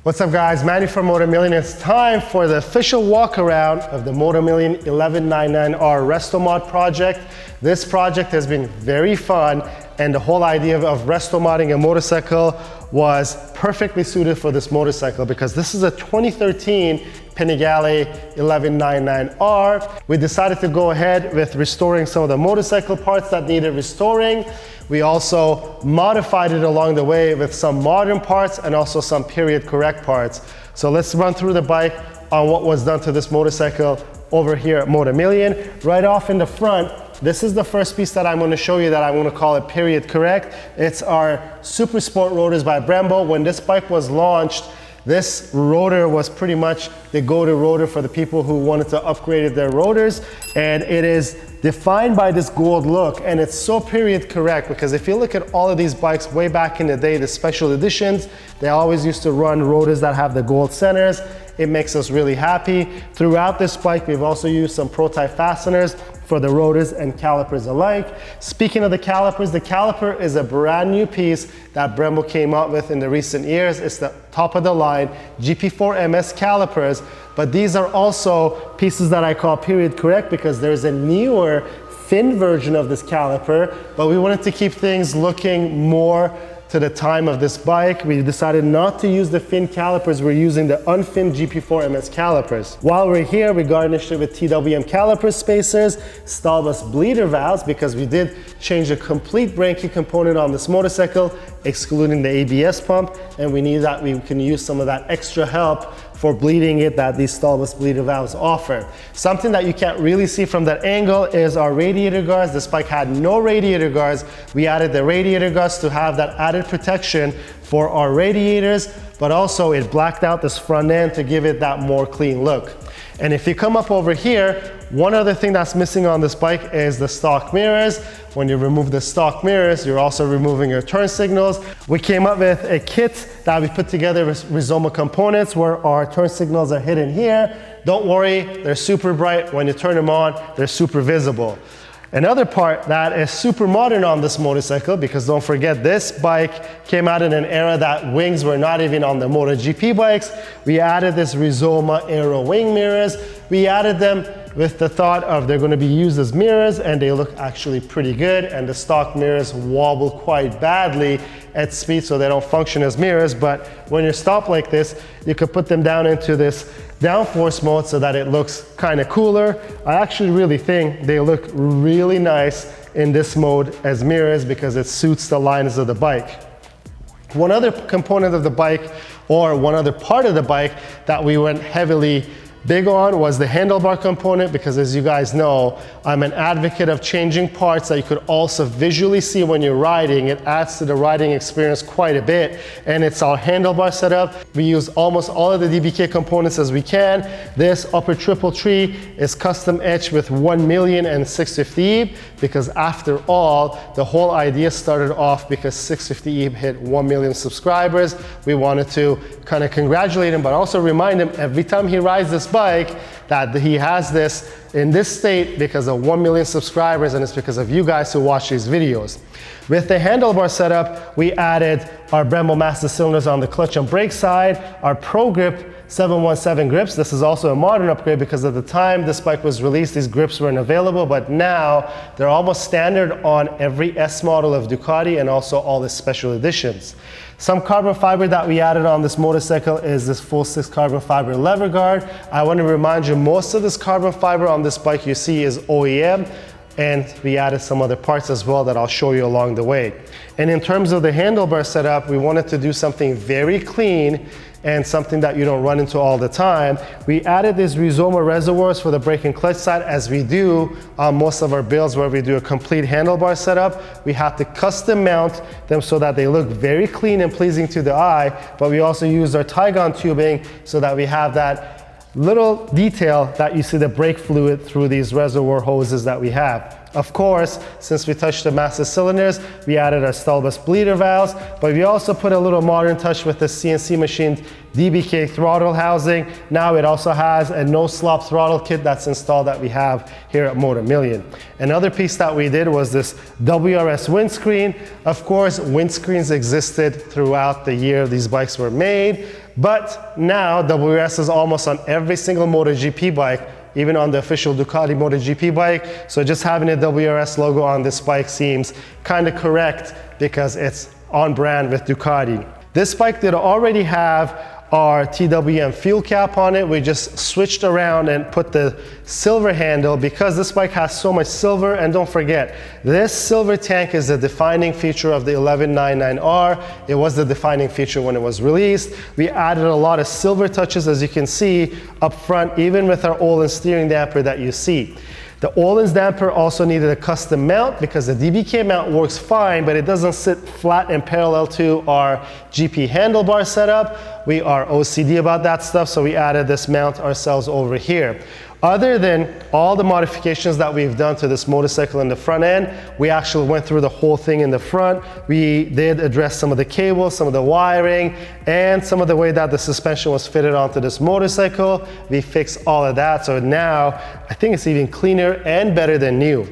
What's up guys, Manny from Motomillion. It's time for the official walk around of the Motomillion 1199R Restomod project. This project has been very fun, and the whole idea of resto-modding a motorcycle was perfectly suited for this motorcycle because this is a 2013 Panigale 1199R. We decided to go ahead with restoring some of the motorcycle parts that needed restoring. We also modified it along the way with some modern parts and also some period correct parts. So let's run through the bike on what was done to this motorcycle over here at Motomillion. Right off in the front, this is the first piece that I'm going to show you that I want to call it period correct. It's our Super Sport rotors by Brembo. When this bike was launched, this rotor was pretty much the go-to rotor for the people who wanted to upgrade their rotors, and it is defined by this gold look, and it's so period correct because if you look at all of these bikes way back in the day, the special editions, they always used to run rotors that have the gold centers. It makes us really happy. Throughout this bike, we've also used some Pro-Type fasteners for the rotors and calipers alike. Speaking of the caliper is a brand new piece that Brembo came out with in the recent years. It's the top of the line GP4 MS calipers, but these are also pieces that I call period correct because there's a newer fin version of this caliper, but we wanted to keep things looking more to the time of this bike. We decided not to use the fin calipers. We're using the unfinned GP4 MS calipers. While we're here, we garnished it with TWM caliper spacers, stall bus bleeder valves, because we did change a complete brake key component on this motorcycle, excluding the ABS pump, and we need that we can use some of that extra help for bleeding it that these stall bus bleeder valves offer. Something that you can't really see from that angle is our radiator guards. This bike had no radiator guards. We added the radiator guards to have that added protection for our radiators, but also it blacked out this front end to give it that more clean look. And if you come up over here, one other thing that's missing on this bike is the stock mirrors. When you remove the stock mirrors, you're also removing your turn signals. We came up with a kit that we put together with Rizoma components where our turn signals are hidden here. Don't worry, they're super bright. When you turn them on, they're super visible. Another part that is super modern on this motorcycle, because don't forget this bike came out in an era that wings were not even on the MotoGP bikes. We added this Rizoma aero wing mirrors. We added them with the thought of they're going to be used as mirrors, and they look actually pretty good, and the stock mirrors wobble quite badly at speed, so they don't function as mirrors. But when you're stopped like this, you could put them down into this downforce mode so that it looks kind of cooler. I actually really think they look really nice in this mode as mirrors because it suits the lines of the bike. One other component of the bike, or one other part of the bike that we went heavily big on, was the handlebar component, because as you guys know, I'm an advocate of changing parts that you could also visually see when you're riding. It adds to the riding experience quite a bit, and it's our handlebar setup. We use almost all of the DBK components as we can. This upper triple tree is custom etched with 1,000,000 and 650E, because after all, the whole idea started off because 650E hit 1,000,000 subscribers. We wanted to kind of congratulate him, but also remind him every time he rides this bike that he has this in this state because of 1,000,000 subscribers, and it's because of you guys who watch these videos. With the handlebar setup, we added our Brembo master cylinders on the clutch and brake side, our Pro Grip 717 grips. This is also a modern upgrade because at the time this bike was released, these grips weren't available, but now they're almost standard on every S model of Ducati and also all the special editions. Some carbon fiber that we added on this motorcycle is this full 6 carbon fiber lever guard. I want to remind you, most of this carbon fiber on this bike you see is OEM, and we added some other parts as well that I'll show you along the way. And in terms of the handlebar setup, we wanted to do something very clean and something that you don't run into all the time. We added these Rizoma reservoirs for the brake and clutch side, as we do on most of our builds where we do a complete handlebar setup. We have to custom mount them so that they look very clean and pleasing to the eye, but we also use our Tygon tubing so that we have that little detail that you see the brake fluid through these reservoir hoses that we have. Of course, since we touched the master cylinders, we added our stall bus bleeder valves, but we also put a little modern touch with the CNC machined DBK throttle housing. Now it also has a no slop throttle kit that's installed that we have here at Motomillion. Another piece that we did was this WRS windscreen. Of course, windscreens existed throughout the year these bikes were made, But now WRS is almost on every single MotoGP bike, even on the official Ducati MotoGP bike. So just having a WRS logo on this bike seems kind of correct because it's on brand with Ducati. This bike did already have our TWM fuel cap on it. We just switched around and put the silver handle because this bike has so much silver. And don't forget, this silver tank is the defining feature of the 1199R. It was the defining feature when it was released. We added a lot of silver touches, as you can see up front, even with our Öhlins steering damper that you see. The Öhlins damper also needed a custom mount because the DBK mount works fine, but it doesn't sit flat and parallel to our GP handlebar setup. We are OCD about that stuff, so we added this mount ourselves over here. Other than all the modifications that we've done to this motorcycle in the front end, we actually went through the whole thing in the front. We did address some of the cables, some of the wiring, and some of the way that the suspension was fitted onto this motorcycle. We fixed all of that, so now I think it's even cleaner and better than new.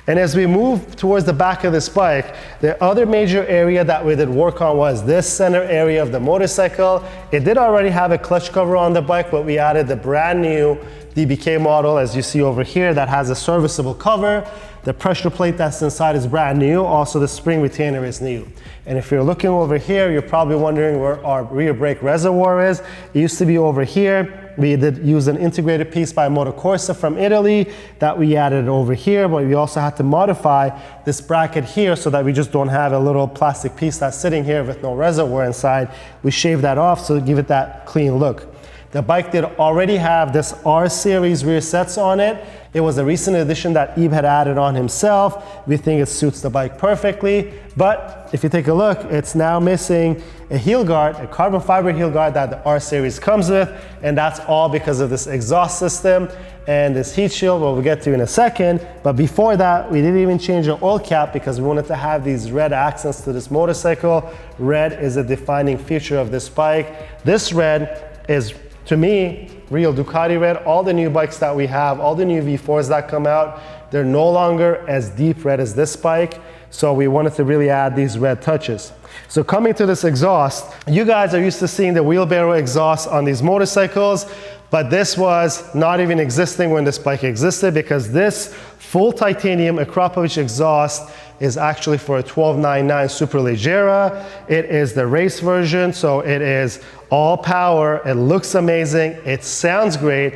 And as we move towards the back of this bike, the other major area that we did work on was this center area of the motorcycle. It did already have a clutch cover on the bike, but we added the brand new DBK model, as you see over here, that has a serviceable cover. The pressure plate that's inside is brand new. Also, the spring retainer is new. And if you're looking over here, you're probably wondering where our rear brake reservoir is. It used to be over here. We did use an integrated piece by Motocorsa from Italy that we added over here, but we also had to modify this bracket here so that we just don't have a little plastic piece that's sitting here with no reservoir inside. We shaved that off so to give it that clean look. The bike did already have this R series rear sets on it. It was a recent addition that Yves had added on himself. We think it suits the bike perfectly, but if you take a look, it's now missing a heel guard, a carbon fiber heel guard that the R series comes with, and that's all because of this exhaust system and this heat shield, what we'll get to in a second. But before that, we didn't even change the oil cap because we wanted to have these red accents to this motorcycle. Red is a defining feature of this bike. This red is, to me, real Ducati red. All the new bikes that we have, all the new V4s that come out, they're no longer as deep red as this bike. So we wanted to really add these red touches. So coming to this exhaust, you guys are used to seeing the wheelbarrow exhaust on these motorcycles, but this was not even existing when this bike existed because this full titanium Akrapovic exhaust is actually for a 1299 Superleggera. It is the race version, so it is all power. It looks amazing. It sounds great.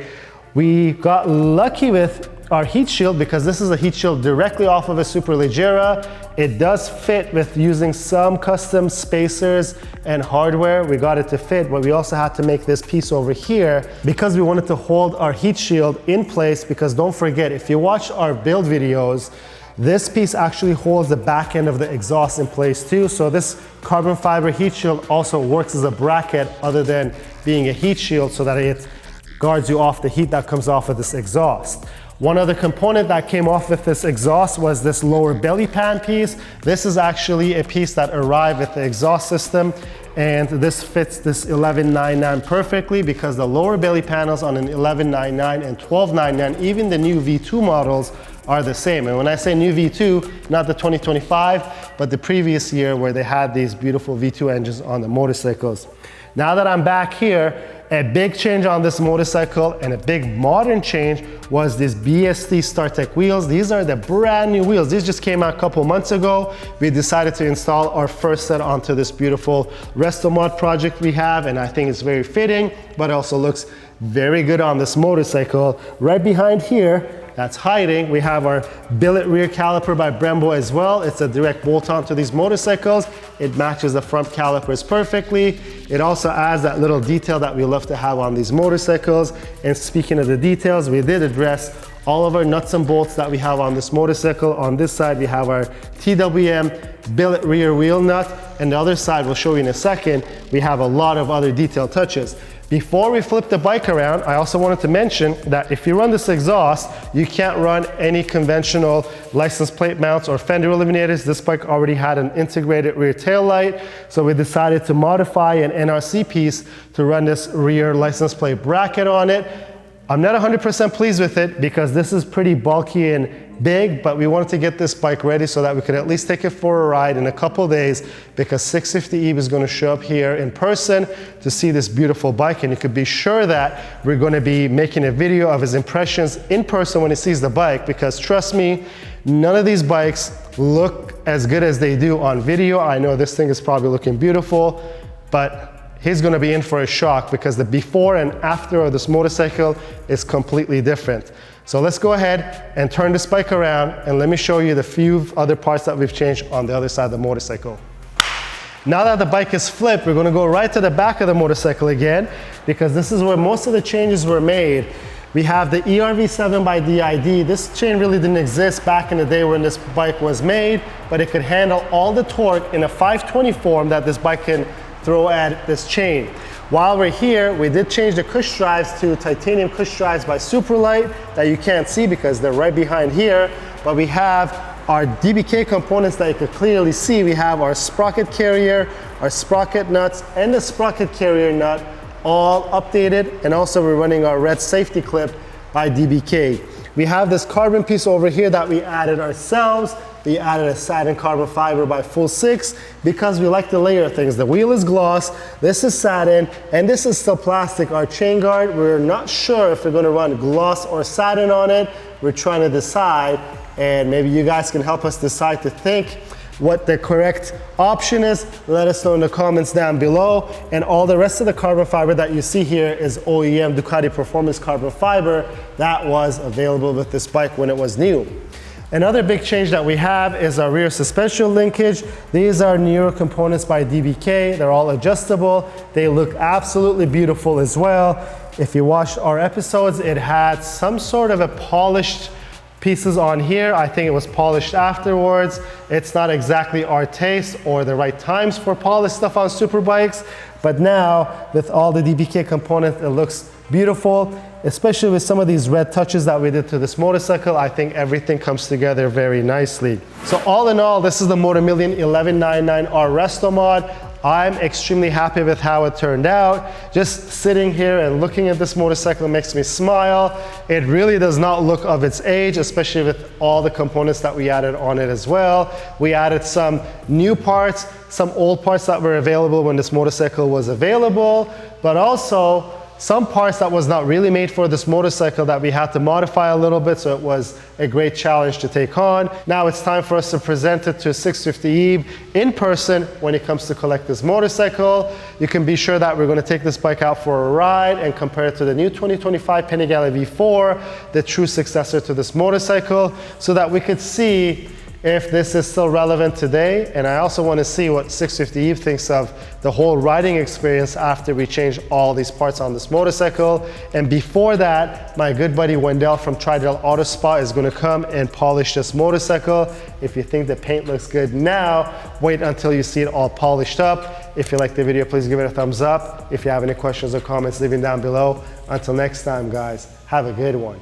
We got lucky with our heat shield because this is a heat shield directly off of a Superleggera. It does fit with using some custom spacers and hardware. We got it to fit, but we also had to make this piece over here because we wanted to hold our heat shield in place, because don't forget, if you watch our build videos, this piece actually holds the back end of the exhaust in place too. So this carbon fiber heat shield also works as a bracket other than being a heat shield, so that it guards you off the heat that comes off of this exhaust. One other component that came off with this exhaust was this lower belly pan piece. This is actually a piece that arrived with the exhaust system, and this fits this 1199 perfectly because the lower belly panels on an 1199 and 1299, even the new V2 models, are the same. And when I say new V2, not the 2025, but the previous year where they had these beautiful V2 engines on the motorcycles. Now that I'm back here, a big change on this motorcycle and a big modern change was these BST StarTech wheels. These are the brand new wheels. These just came out a couple months ago. We decided to install our first set onto this beautiful Restomod project we have, and I think it's very fitting, but also looks very good on this motorcycle. Right behind here, that's hiding, we have our billet rear caliper by Brembo as well. It's a direct bolt-on to these motorcycles. It matches the front calipers perfectly. It also adds that little detail that we love to have on these motorcycles. And speaking of the details, we did address all of our nuts and bolts that we have on this motorcycle. On this side, we have our TWM billet rear wheel nut, and the other side, we'll show you in a second, we have a lot of other detail touches. Before we flip the bike around, I also wanted to mention that if you run this exhaust, you can't run any conventional license plate mounts or fender eliminators. This bike already had an integrated rear tail light, so we decided to modify an NRC piece to run this rear license plate bracket on it. I'm not 100% pleased with it because this is pretty bulky and big, but we wanted to get this bike ready so that we could at least take it for a ride in a couple days, because 650 Eve is going to show up here in person to see this beautiful bike, and you could be sure that we're going to be making a video of his impressions in person when he sees the bike, because trust me, none of these bikes look as good as they do on video. I know this thing is probably looking beautiful, but he's going to be in for a shock because the before and after of this motorcycle is completely different. So let's go ahead and turn this bike around and let me show you the few other parts that we've changed on the other side of the motorcycle. Now that the bike is flipped, we're going to go right to the back of the motorcycle again, because this is where most of the changes were made. We have the ERV7 by DID. This chain really didn't exist back in the day when this bike was made, but it could handle all the torque in a 520 form that this bike can throw at this chain. While we're here, we did change the cush drives to titanium cush drives by Superlight that you can't see because they're right behind here, but we have our DBK components that you can clearly see. We have our sprocket carrier, our sprocket nuts, and the sprocket carrier nut all updated, and also we're running our red safety clip by DBK. We have this carbon piece over here that we added ourselves. We added a satin carbon fiber by Full 6 because we like to layer things. The wheel is gloss, this is satin, and this is still plastic. Our chain guard, we're not sure if we're going to run gloss or satin on it. We're trying to decide, and maybe you guys can help us decide to think what the correct option is. Let us know in the comments down below. And all the rest of the carbon fiber that you see here is OEM Ducati Performance carbon fiber that was available with this bike when it was new. Another big change that we have is our rear suspension linkage. These are Neuro components by DBK. They're all adjustable. They look absolutely beautiful as well. If you watched our episodes, it had some sort of a polished pieces on here. I think it was polished afterwards. It's not exactly our taste or the right times for polished stuff on superbikes, but now with all the DBK components, it looks beautiful, especially with some of these red touches that we did to this motorcycle. I think everything comes together very nicely. So all in all, this is the Motomillion 1199R Restomod. I'm extremely happy with how it turned out. Just sitting here and looking at this motorcycle makes me smile. It really does not look of its age, especially with all the components that we added on it as well. We added some new parts, some old parts that were available when this motorcycle was available, but also some parts that was not really made for this motorcycle that we had to modify a little bit, so it was a great challenge to take on. Now it's time for us to present it to 650 Eve in person when it comes to collect this motorcycle. You can be sure that we're going to take this bike out for a ride and compare it to the new 2025 Panigale V4, the true successor to this motorcycle, so that we could see if this is still relevant today. And I also want to see what 650 Eve thinks of the whole riding experience after we change all these parts on this motorcycle. And before that, my good buddy Wendell from Tridel Auto Spa is going to come and polish this motorcycle. If you think the paint looks good now, wait until you see it all polished up. If you like the video, please give it a thumbs up. If you have any questions or comments, leave them down below. Until next time, guys, have a good one.